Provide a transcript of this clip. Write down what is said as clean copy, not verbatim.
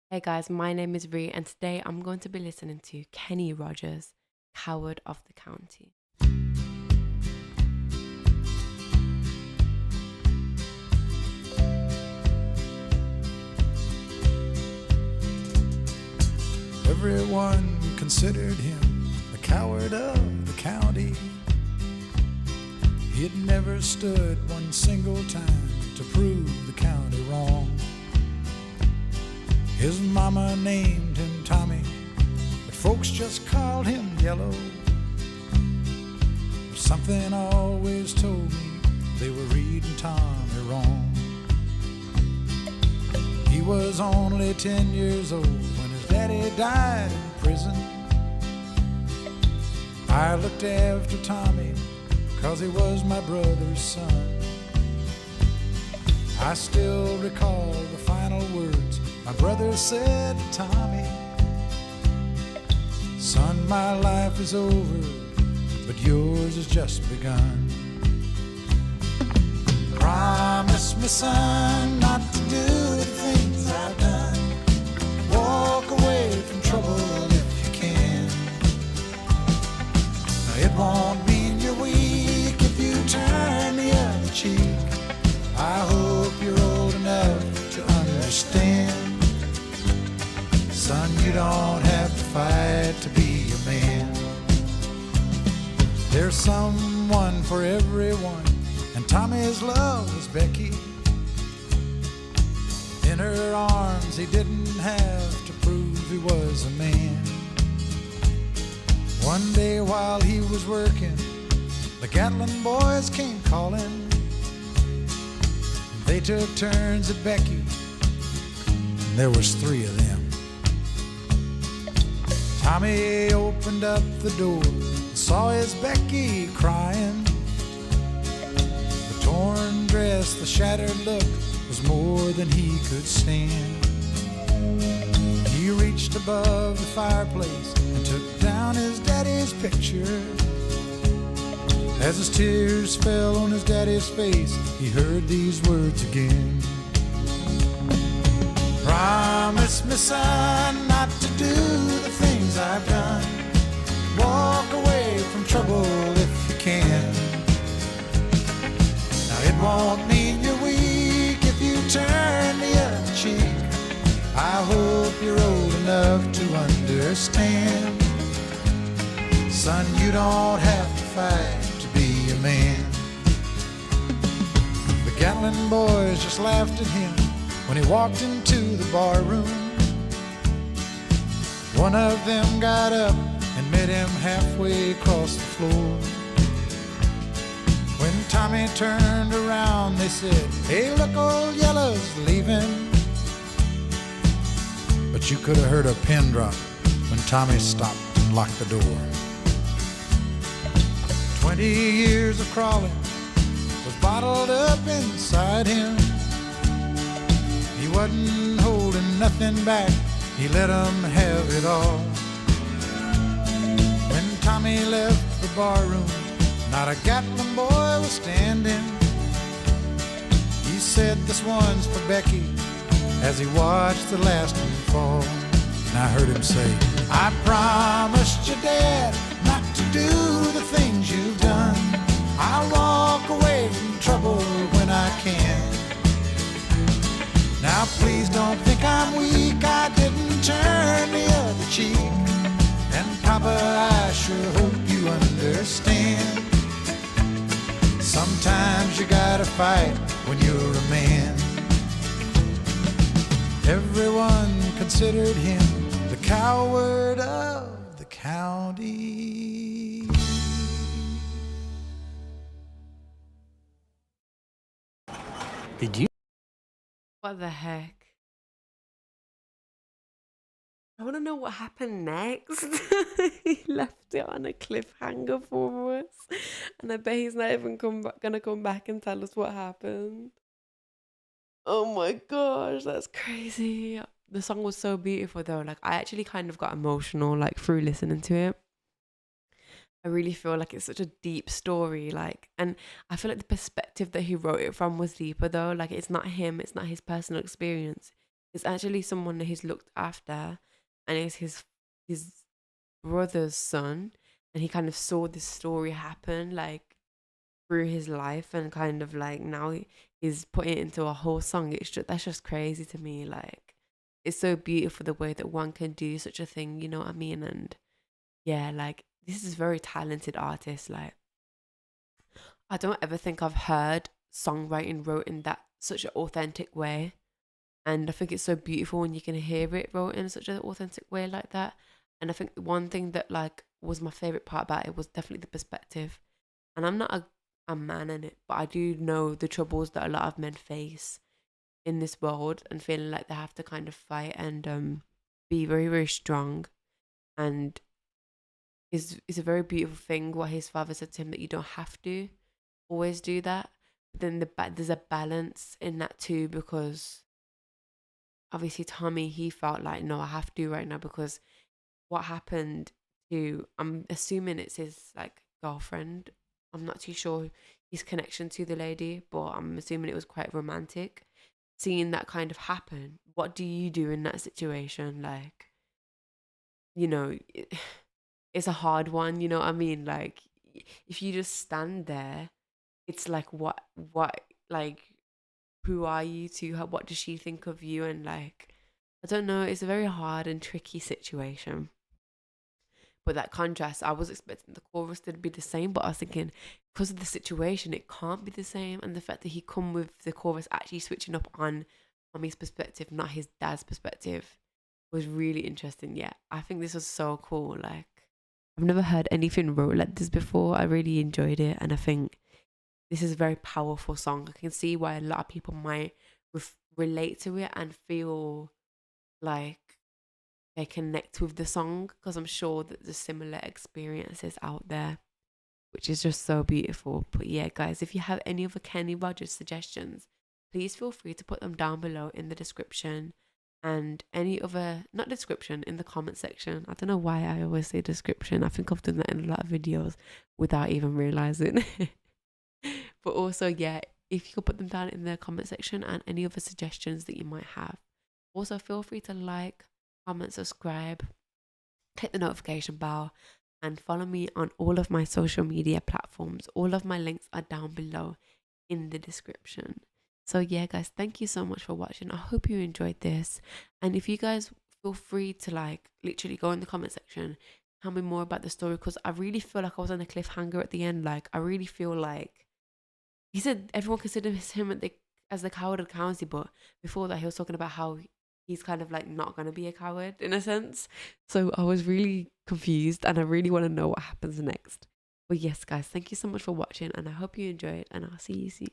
Hey guys, my name is Ree, and today I'm going to be listening to Kenny Rogers, Coward of the County. Everyone considered him the coward of the county. He had never stood one single time to prove the county wrong. His mama named him Tommy, but folks just called him Yellow. Something always told me they were reading Tommy wrong. He was only 10 years old when his daddy died in prison. I looked after Tommy 'cause he was my brother's son. I still recall the final words my brother said to Tommy. Son, my life is over, but yours has just begun. Promise me, son, not to do the things I've done. Walk away from trouble if you can. Now, it won't mean you're weak if you turn the other cheek. I hope you're old enough to understand. Son, you don't have to fight to be a man. There's someone for everyone, and Tommy's love was Becky. In her arms he didn't have to prove he was a man. One day while he was working, the Gatlin boys came calling. They took turns at Becky, and there was 3 of them. Tommy opened up the door and saw his Becky crying. The torn dress, the shattered look was more than he could stand. He reached above the fireplace and took down his daddy's picture. As his tears fell on his daddy's face, he heard these words again. Promise me, son, not to do the things I've done. Walk away from trouble if you can. Now, it won't mean you're weak if you turn the other cheek. I hope you're old enough to understand. Son, you don't have to fight to be a man. The Gatlin boys just laughed at him when he walked into the bar room. One of them got up and met him halfway across the floor. When Tommy turned around, they said, "Hey, look, old Yellow's leaving." But you could have heard a pin drop when Tommy stopped and locked the door. 20 years of crawling was bottled up inside him. He wasn't holding nothing back, he let 'em have it all. When Tommy left the bar room, not a Gatlin boy was standing. He said, "This one's for Becky," as he watched the last one fall. And I heard him say, "I promised your dad not to do the things you've done. I'll walk away from trouble when I can. Now please don't think I'm weak, I didn't turn the other cheek. And Papa, I sure hope you understand. Sometimes you gotta fight when you're a man." Everyone considered him the coward of the county. Did you? What the heck? I want to know what happened next. He left it on a cliffhanger for us, and I bet he's not even gonna come back and tell us what happened. Oh my gosh, that's crazy. The song was so beautiful though. Like I actually kind of got emotional like through listening to it. I really feel like it's such a deep story, like, and I feel like the perspective that he wrote it from was deeper though. Like it's not him, it's not his personal experience. It's actually someone that he's looked after, and it's his brother's son, and he kind of saw this story happen like through his life, and kind of like now he's putting it into a whole song. It's just that's just crazy to me. Like it's so beautiful the way that one can do such a thing. You know what I mean? And yeah, like this is a very talented artist. Like I don't ever think I've heard songwriting wrote in that such an authentic way. And I think it's so beautiful when you can hear it wrote in such an authentic way like that. And I think the one thing that like was my favorite part about it was definitely the perspective. And I'm not a man in it, but I do know the troubles that a lot of men face in this world, and feeling like they have to kind of fight and be very, very strong. And is a very beautiful thing what his father said to him, that you don't have to always do that. But then there's a balance in that too, because obviously Tommy, he felt like, no, I have to right now, because what happened to, I'm assuming it's his like girlfriend. I'm not too sure his connection to the lady, but I'm assuming it was quite romantic. Seeing that kind of happen, what do you do in that situation? Like, you know, it's a hard one, you know what I mean? Like, if you just stand there, it's like, what, like, who are you to her? What does she think of you? And like, I don't know, it's a very hard and tricky situation. But that contrast, I was expecting the chorus to be the same, but I was thinking, because of the situation, it can't be the same. And the fact that he come with the chorus actually switching up on Tommy's perspective, not his dad's perspective, was really interesting. Yeah, I think this was so cool. Like, I've never heard anything wrote like this before. I really enjoyed it, and I think this is a very powerful song. I can see why a lot of people might relate to it and feel like they connect with the song, because I'm sure that there's similar experiences out there, which is just so beautiful. But yeah, guys, if you have any other Kenny Rogers suggestions, please feel free to put them down below in the description, and any other, not description, in the comment section. I don't know why I always say description. I think I've done that in a lot of videos without even realizing. But also, yeah, if you could put them down in the comment section, and any other suggestions that you might have. Also, feel free to like, comment, subscribe, click the notification bell, and follow me on all of my social media platforms. All of my links are down below in the description. So yeah, guys, thank you so much for watching. I hope you enjoyed this. And if you guys feel free to like literally go in the comment section, tell me more about the story, because I really feel like I was on a cliffhanger at the end. Like, I really feel like he said everyone considers him as the coward of the county, but before that he was talking about how he's kind of like not gonna be a coward in a sense. So I was really confused, and I really want to know what happens next. But yes, guys, thank you so much for watching, and I hope you enjoyed, and I'll see you soon.